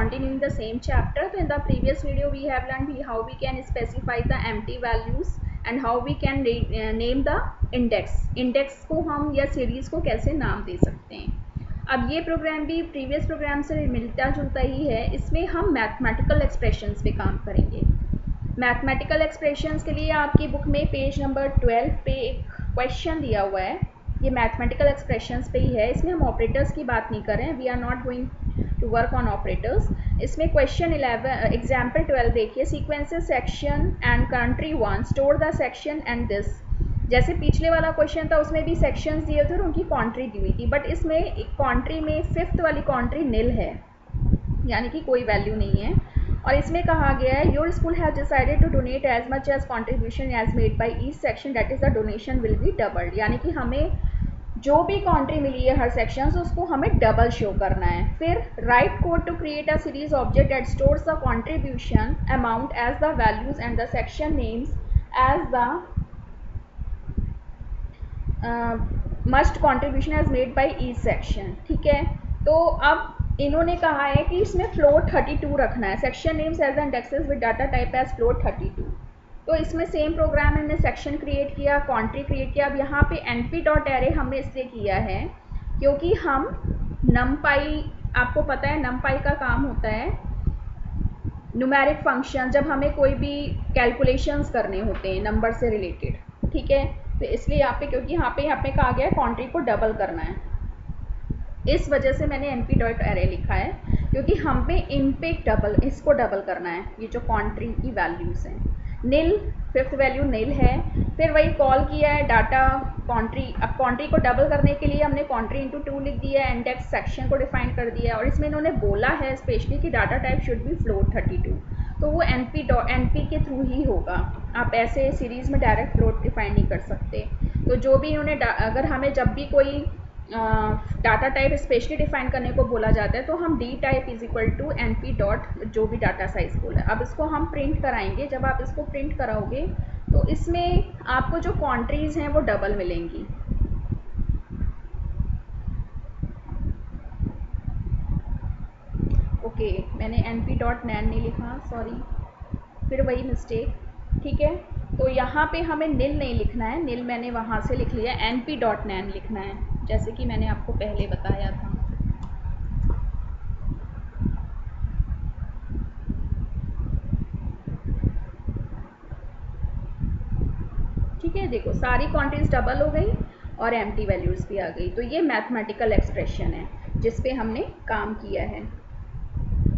continuing the same chapter. So in the previous video we have learned how we can specify the empty values and how we can name the index को हम या series को कैसे नाम दे सकते हैं। अब ये प्रोग्राम भी प्रीवियस प्रोग्राम से मिलता जुलता ही है। इसमें हम मैथमेटिकल एक्सप्रेशंस पे काम करेंगे। मैथमेटिकल एक्सप्रेशंस के लिए आपकी बुक में पेज नंबर 12 पे एक क्वेश्चन दिया हुआ है। ये मैथमेटिकल एक्सप्रेशंस पे ही है। इसमें हम ऑपरेटर्स की बात नहीं कर रहे हैं। We are not going to work on operators. इसमें क्वेश्चन 11 एग्जाम्पल 12 देखिए, sequences section and country 1 store the section and this. जैसे पिछले वाला क्वेश्चन था उसमें भी सेक्शंस दिए थे और उनकी कंट्री दी हुई थी, बट इसमें एक कंट्री में फिफ्थ वाली कंट्री निल है, यानी कि कोई वैल्यू नहीं है। और इसमें कहा गया है your school has decided to donate as much as contribution as made by each section that is the donation will be doubled, यानी कि हमें जो भी कंट्री मिली है हर सेक्शन से उसको हमें डबल शो करना है। फिर write code to create a series object that stores the contribution amount as the values and the section names as the must contribution as made by each section. ठीक है, तो अब इन्होंने कहा है कि इसमें फ्लोट 32 रखना है। Section names as indexes with data type as float 32। तो इसमें सेम प्रोग्राम हमने सेक्शन क्रिएट किया, कंट्री क्रिएट किया। अब यहाँ पे np.array हमने इसलिए किया है क्योंकि हम numpy, आपको पता है numpy का काम होता है न्यूमेरिक फंक्शन, जब हमें कोई भी कैलकुलेशंस करने होते हैं नंबर से रिलेटेड। ठीक है, तो इसलिए यहाँ पे क्योंकि यहाँ पे कहा गया है कंट्री को डबल करना है, इस वजह से मैंने np.array लिखा है, क्योंकि हम पे इन पे डबल इसको डबल करना है। ये जो कंट्री की वैल्यूज़ हैं, नील फिफ्थ वैल्यू नील है। फिर वही कॉल किया है डाटा कंट्री। अब कंट्री को डबल करने के लिए हमने कंट्री इंटू 2 लिख दिया है, इंडेक्स सेक्शन को डिफाइन कर दिया है, और इसमें इन्होंने बोला है स्पेशली कि data type should be float 32, तो वो np के थ्रू ही होगा। आप ऐसे सीरीज़ में डायरेक्ट फ्लोट डिफाइन नहीं कर सकते। तो जो भी इन्होंने अगर हमें जब भी कोई डाटा टाइप स्पेशली डिफाइन करने को बोला जाता है तो हम d type is equal to np dot जो भी डाटा साइज बोला है। अब इसको हम प्रिंट कराएंगे। जब आप इसको प्रिंट कराओगे तो इसमें आपको जो कंट्रीज़ हैं वो डबल मिलेंगी। ओके, मैंने np.nan नहीं लिखा, सॉरी, फिर वही मिस्टेक। ठीक है, तो यहाँ पे हमें नील नहीं लिखना है, नील मैंने वहाँ से लिख लिया, np.nan लिखना है, जैसे कि मैंने आपको पहले बताया था। ठीक है, देखो सारी क्वांटिटीज डबल हो गई और एम्प्टी वैल्यूज़ भी आ गई। तो ये मैथमेटिकल एक्सप्रेशन है जिस पे हमने काम किया है।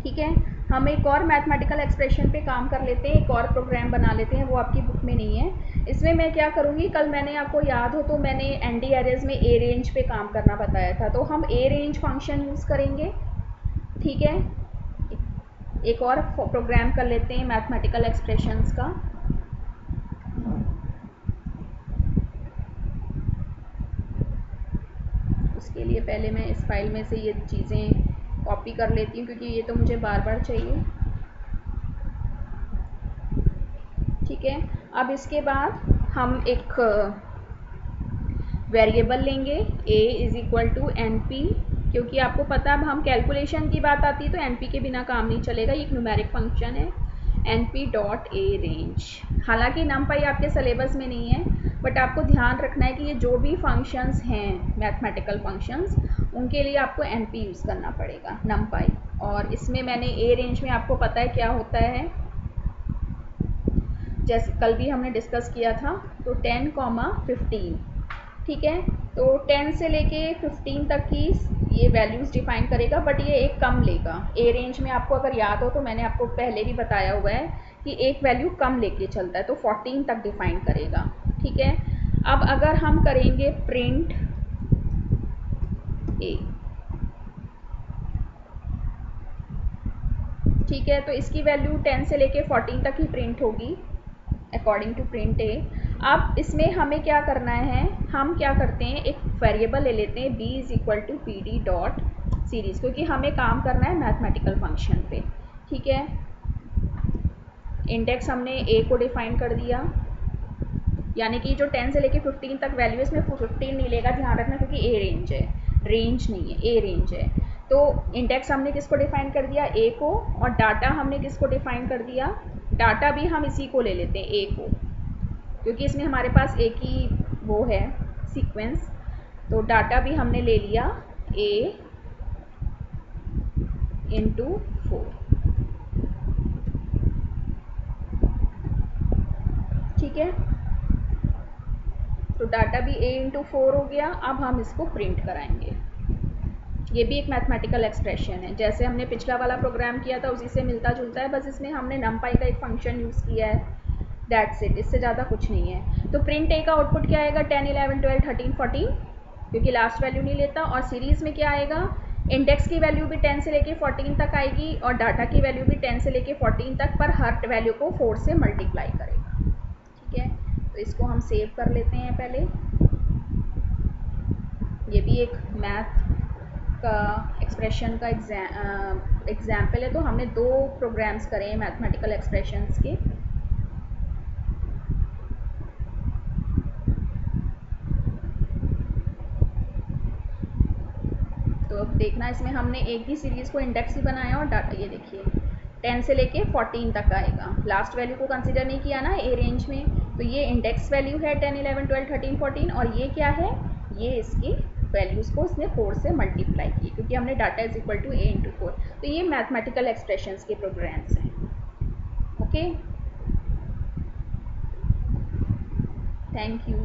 ठीक है, हम एक और मैथमेटिकल एक्सप्रेशन पे काम कर लेते हैं, एक और प्रोग्राम बना लेते हैं, वो आपकी बुक में नहीं है। इसमें मैं क्या करूँगी, कल मैंने आपको याद हो तो मैंने एनडी एरेज में ए रेंज पे काम करना बताया था, तो हम ए रेंज फंक्शन यूज़ करेंगे। ठीक है, एक और प्रोग्राम कर लेते हैं मैथमेटिकल एक्सप्रेशंस का। उसके लिए पहले मैं इस फाइल में से ये चीज़ें कॉपी कर लेती हूँ क्योंकि ये तो मुझे बार बार चाहिए। ठीक है, अब इसके बाद हम एक वेरिएबल लेंगे a is equal to np, क्योंकि आपको पता है अब हम कैलकुलेशन की बात आती है तो np के बिना काम नहीं चलेगा। ये एक न्यूमेरिक फंक्शन है np.arange। हालांकि numpy आपके सिलेबस में नहीं है, बट आपको ध्यान रखना है कि ये जो भी फंक्शंस हैं मैथमेटिकल फंक्शंस, उनके लिए आपको np यूज़ करना पड़ेगा, numpy। और इसमें मैंने a रेंज में आपको पता है क्या होता है, जैसे कल भी हमने डिस्कस किया था, तो 10,15। ठीक है, तो 10 से लेके 15 तक की ये वैल्यूज़ डिफाइन करेगा, बट ये एक कम लेगा। ए रेंज में आपको अगर याद हो तो मैंने आपको पहले भी बताया हुआ है कि एक वैल्यू कम लेके चलता है, तो 14 तक डिफाइन करेगा। ठीक है, अब अगर हम करेंगे प्रिंट ए, ठीक है, तो इसकी वैल्यू 10 से लेके 14 तक ही प्रिंट होगी अकॉर्डिंग टू प्रिंट ए। अब इसमें हमें क्या करना है, हम क्या करते हैं, एक वेरिएबल ले लेते हैं b is equal to P D dot series, क्योंकि हमें काम करना है मैथमेटिकल फंक्शन पे। ठीक है, इंडेक्स हमने a को डिफाइन कर दिया, यानी कि जो 10 से लेके 15 तक वैल्यू है इसमें 15 नहीं लेगा, ध्यान रखना, क्योंकि ए रेंज है, रेंज नहीं है, ए रेंज है। तो इंडेक्स हमने किसको डिफाइन कर दिया, ए को, और डाटा हमने किसको डिफाइन कर दिया, डाटा भी हम इसी को ले लेते हैं, ए को, क्योंकि इसमें हमारे पास एक ही वो है सीक्वेंस। तो डाटा भी हमने ले लिया ए इंटू 4, ठीक है। तो डाटा भी a इंटू 4 हो गया। अब हम इसको प्रिंट कराएंगे। ये भी एक मैथमेटिकल एक्सप्रेशन है, जैसे हमने पिछला वाला प्रोग्राम किया था उसी से मिलता जुलता है, बस इसमें हमने नमपाई का एक फंक्शन यूज़ किया है, दैट्स इट, इससे ज़्यादा कुछ नहीं है। तो प्रिंट a का आउटपुट क्या आएगा, 10 11 12 13 14, क्योंकि लास्ट वैल्यू नहीं लेता। और सीरीज़ में क्या आएगा, इंडेक्स की वैल्यू भी 10 से लेके 14 तक आएगी और डाटा की वैल्यू भी 10 से लेके 14 तक, पर हर वैल्यू को 4 से मल्टीप्लाई करेगा, ठीक है। तो इसको हम सेव कर लेते हैं पहले। ये भी एक मैथ का एक्सप्रेशन का एग्जाम्पल है। तो हमने 2 प्रोग्राम्स करे हैं मैथमेटिकल एक्सप्रेशंस के। तो अब देखना, इसमें हमने एक ही सीरीज़ को इंडेक्स ही बनाया और डाटा, ये देखिए 10 से लेके 14 तक आएगा। लास्ट वैल्यू को कंसीडर नहीं किया ना ए रेंज में, तो ये इंडेक्स वैल्यू है 10 11 12 13 14, और ये क्या है, ये इसकी वैल्यूज़ को इसने 4 से मल्टीप्लाई की, क्योंकि हमने data is equal to A into 4। तो ये मैथमेटिकल एक्सप्रेशंस के प्रोग्राम्स हैं। Okay, thank you.